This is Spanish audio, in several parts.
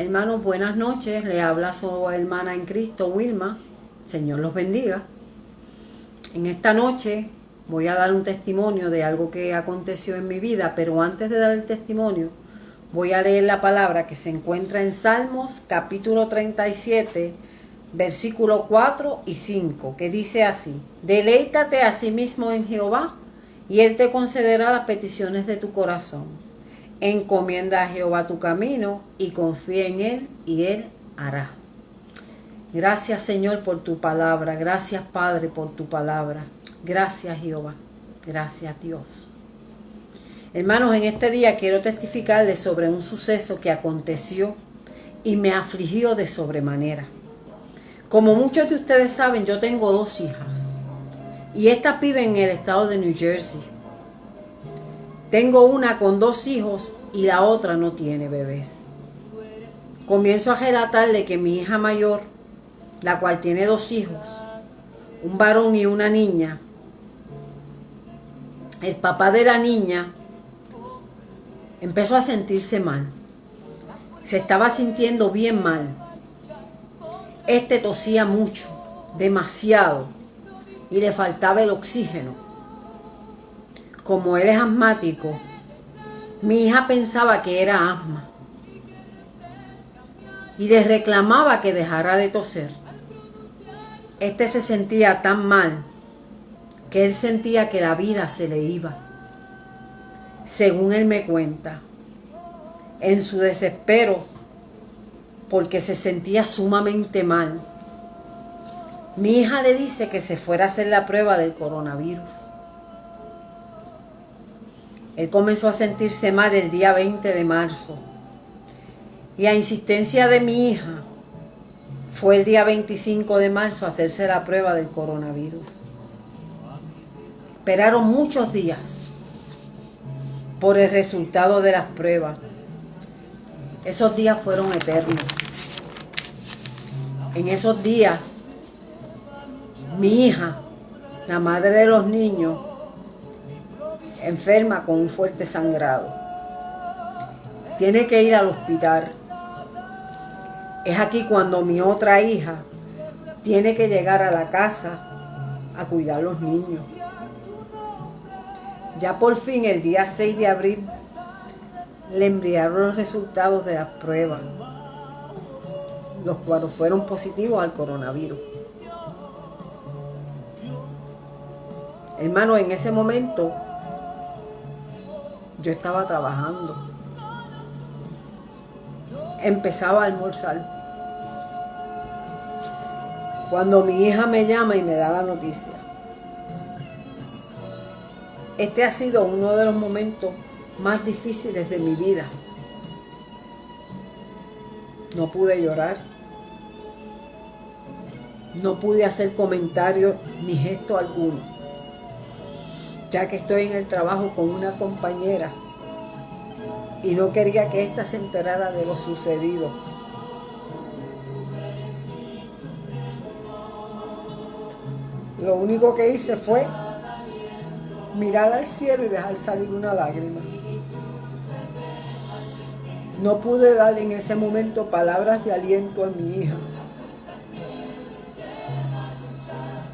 Hermanos, buenas noches. Le habla su hermana en Cristo, Wilma. Señor los bendiga. En esta noche voy a dar un testimonio de algo que aconteció en mi vida, pero antes de dar el testimonio, voy a leer la palabra que se encuentra en Salmos, capítulo 37, versículo 4 y 5, que dice así: Deleítate a sí mismo en Jehová, y Él te concederá las peticiones de tu corazón. Encomienda a Jehová tu camino y confía en Él y Él hará. Gracias, Señor, por tu palabra. Gracias, Padre, por tu palabra. Gracias, Jehová. Gracias, Dios. Hermanos, en este día quiero testificarles sobre un suceso que aconteció y me afligió de sobremanera. Como muchos de ustedes saben, yo tengo 2 hijas y estas viven en el estado de New Jersey. Tengo una con 2 hijos y la otra no tiene bebés. Comienzo a relatarle que mi hija mayor, la cual tiene 2 hijos, un varón y una niña, el papá de la niña empezó a sentirse mal. Se estaba sintiendo bien mal. Este tosía mucho, demasiado, y le faltaba el oxígeno. Como él es asmático, mi hija pensaba que era asma y le reclamaba que dejara de toser. Este se sentía tan mal que él sentía que la vida se le iba. Según él me cuenta, en su desespero, porque se sentía sumamente mal, mi hija le dice que se fuera a hacer la prueba del coronavirus. Él comenzó a sentirse mal el día 20 de marzo y a insistencia de mi hija fue el día 25 de marzo a hacerse la prueba del coronavirus. Esperaron muchos días por el resultado de las pruebas. Esos días fueron eternos. En esos días, mi hija, la madre de los niños, enferma con un fuerte sangrado. Tiene que ir al hospital. Es aquí cuando mi otra hija tiene que llegar a la casa a cuidar a los niños. Ya por fin, el día 6 de abril, le enviaron los resultados de las pruebas, los cuales fueron positivos al coronavirus. Hermano, en ese momento yo estaba trabajando. Empezaba a almorzar. Cuando mi hija me llama y me da la noticia. Este ha sido uno de los momentos más difíciles de mi vida. No pude llorar. No pude hacer comentarios ni gesto alguno, ya que estoy en el trabajo con una compañera y no quería que ésta se enterara de lo sucedido. Lo único que hice fue mirar al cielo y dejar salir una lágrima. No pude dar en ese momento palabras de aliento a mi hija.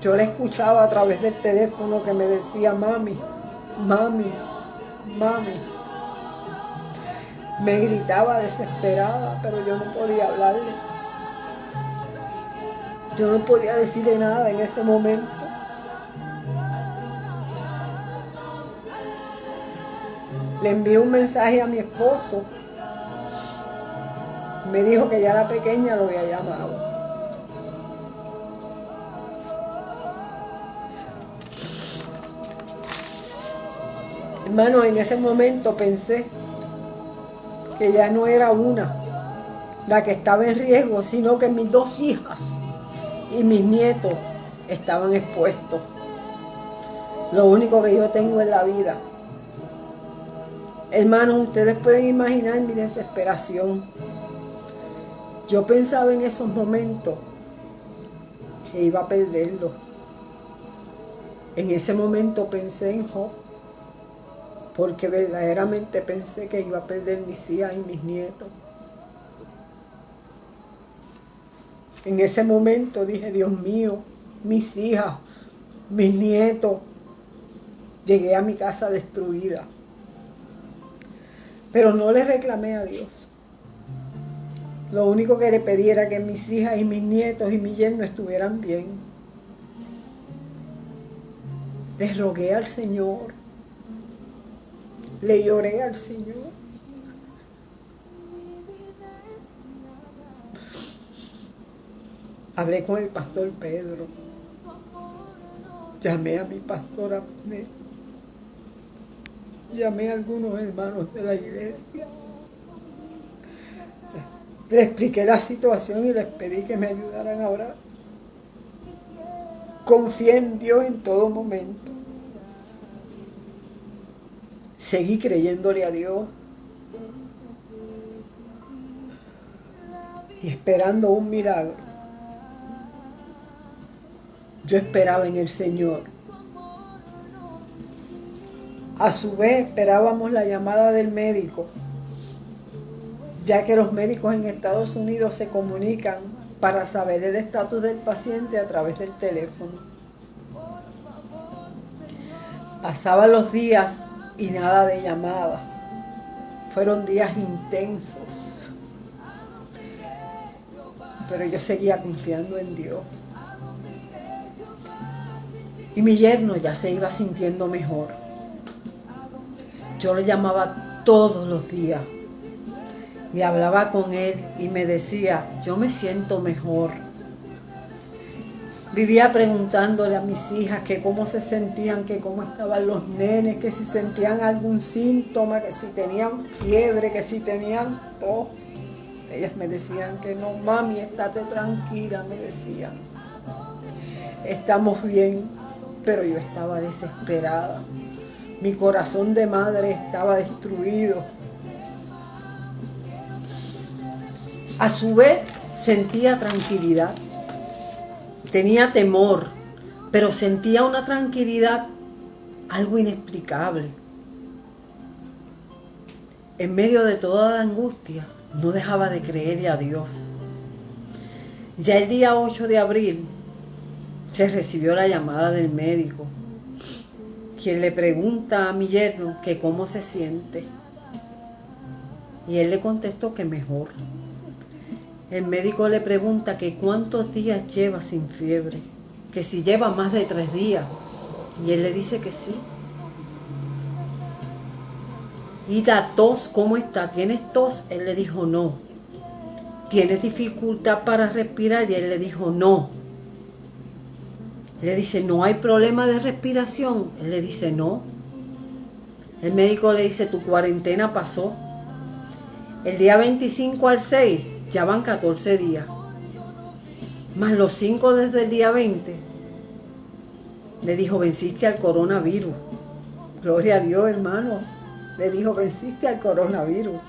Yo la escuchaba a través del teléfono que me decía: mami, mami, mami. Me gritaba desesperada, pero yo no podía hablarle. Yo no podía decirle nada en ese momento. Le envié un mensaje a mi esposo. Me dijo que ya la pequeña lo había llamado. Hermano, en ese momento pensé que ya no era una la que estaba en riesgo, sino que mis 2 hijas y mis nietos estaban expuestos. Lo único que yo tengo en la vida. Hermanos, ustedes pueden imaginar mi desesperación. Yo pensaba en esos momentos que iba a perderlo. En ese momento pensé en Job, porque verdaderamente pensé que iba a perder mis hijas y mis nietos. En ese momento dije, Dios mío, mis hijas, mis nietos. Llegué a mi casa destruida. Pero no le reclamé a Dios. Lo único que le pedí era que mis hijas y mis nietos y mi yerno estuvieran bien. Le rogué al Señor. Le lloré al Señor. Hablé con el pastor Pedro. Llamé a mi pastora Mané. Llamé a algunos hermanos de la iglesia. Les expliqué la situación y les pedí que me ayudaran a orar. Confié en Dios en todo momento. Seguí creyéndole a Dios y esperando un milagro. Yo esperaba en el Señor. A su vez esperábamos la llamada del médico, ya que los médicos en Estados Unidos se comunican para saber el estatus del paciente a través del teléfono. Pasaban los días y nada de llamada. Fueron días intensos, pero yo seguía confiando en Dios. Y mi yerno ya se iba sintiendo mejor. Yo le llamaba todos los días y hablaba con él y me decía, yo me siento mejor. Vivía preguntándole a mis hijas que cómo se sentían, que cómo estaban los nenes, que si sentían algún síntoma, que si tenían fiebre, que si tenían tos. Ellas me decían que no, mami, estate tranquila, me decían. Estamos bien. Pero yo estaba desesperada. Mi corazón de madre estaba destruido. A su vez, sentía tranquilidad. Tenía temor, pero sentía una tranquilidad, algo inexplicable. En medio de toda la angustia, no dejaba de creerle a Dios. Ya el día 8 de abril, se recibió la llamada del médico, quien le pregunta a mi yerno que cómo se siente. Y él le contestó que mejor. El médico le pregunta que cuántos días lleva sin fiebre, que si lleva más de 3 días. Y él le dice que sí. ¿Y la tos cómo está? ¿Tienes tos? Él le dijo no. ¿Tienes dificultad para respirar? Y él le dijo no. Le dice, ¿no hay problema de respiración? Él le dice, no. El médico le dice, tu cuarentena pasó. El día 25 al 6 ya van 14 días. Más los 5 desde el día 20. Le dijo, venciste al coronavirus. Gloria a Dios, hermano. Le dijo, venciste al coronavirus.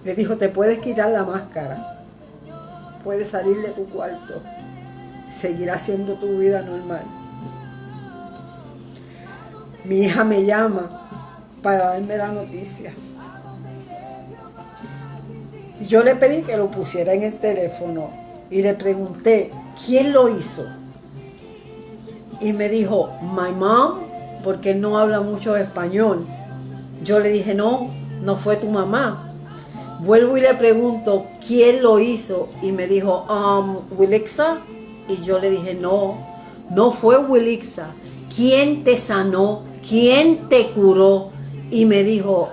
Le dijo, te puedes quitar la máscara. Puedes salir de tu cuarto. Seguir haciendo tu vida normal. Mi hija me llama para darme la noticia. Yo le pedí que lo pusiera en el teléfono y le pregunté, ¿quién lo hizo? Y me dijo, my mom, porque él no habla mucho español. Yo le dije, no, no fue tu mamá. Vuelvo y le pregunto, ¿quién lo hizo? Y me dijo, Wilixa. Y yo le dije, no, no fue Wilixa. ¿Quién te sanó? ¿Quién te curó? Y me dijo,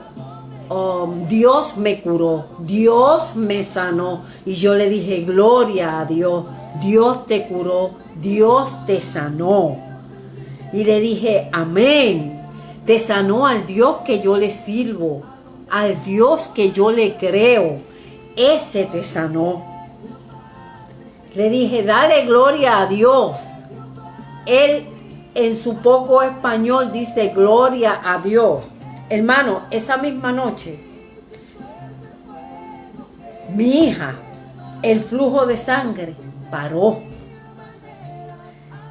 Dios me curó, Dios me sanó. Y yo le dije, gloria a Dios, Dios te curó, Dios te sanó. Y le dije, amén, te sanó al Dios que yo le sirvo, al Dios que yo le creo, ese te sanó. Le dije, dale gloria a Dios. Él en su poco español dice gloria a Dios. Hermano, esa misma noche, mi hija, el flujo de sangre paró.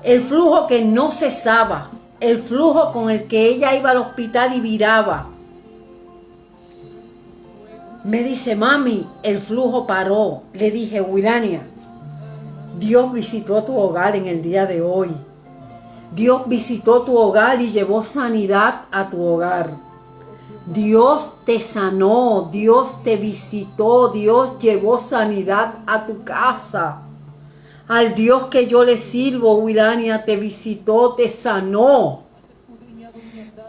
El flujo que no cesaba, el flujo con el que ella iba al hospital y viraba. Me dice, mami, el flujo paró. Le dije, Wilania, Dios visitó tu hogar en el día de hoy. Dios visitó tu hogar y llevó sanidad a tu hogar. Dios te sanó, Dios te visitó, Dios llevó sanidad a tu casa. Al Dios que yo le sirvo, Wilania, te visitó, te sanó.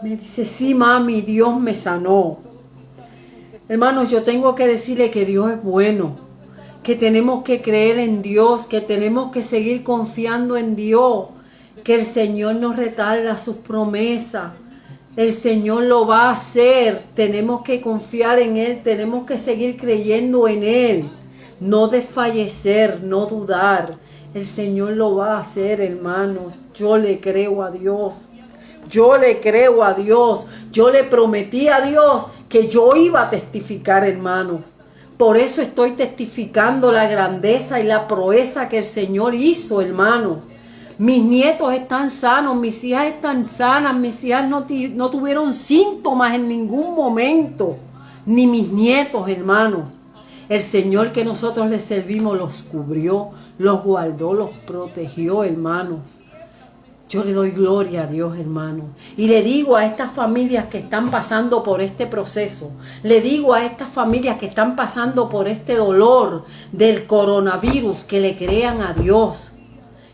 Me dice, sí, mami, Dios me sanó. Hermanos, yo tengo que decirle que Dios es bueno, que tenemos que creer en Dios, que tenemos que seguir confiando en Dios, que el Señor no retarda sus promesas. El Señor lo va a hacer. Tenemos que confiar en Él, tenemos que seguir creyendo en Él. No desfallecer, no dudar. El Señor lo va a hacer, hermanos. Yo le creo a Dios. Yo le creo a Dios. Yo le prometí a Dios que yo iba a testificar, hermanos. Por eso estoy testificando la grandeza y la proeza que el Señor hizo, hermanos. Mis nietos están sanos, mis hijas están sanas, mis hijas no tuvieron síntomas en ningún momento. Ni mis nietos, hermanos. El Señor que nosotros le servimos los cubrió, los guardó, los protegió, hermanos. Yo le doy gloria a Dios, hermano. Y le digo a estas familias que están pasando por este proceso, le digo a estas familias que están pasando por este dolor del coronavirus, que le crean a Dios,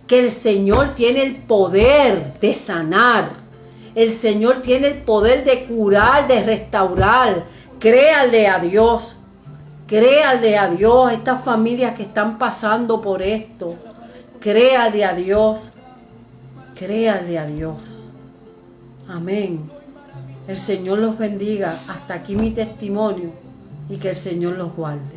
que el Señor tiene el poder de sanar, el Señor tiene el poder de curar, de restaurar. Créanle a Dios, créanle a Dios, estas familias que están pasando por esto, créanle a Dios. Créale a Dios. Amén. El Señor los bendiga. Hasta aquí mi testimonio y que el Señor los guarde.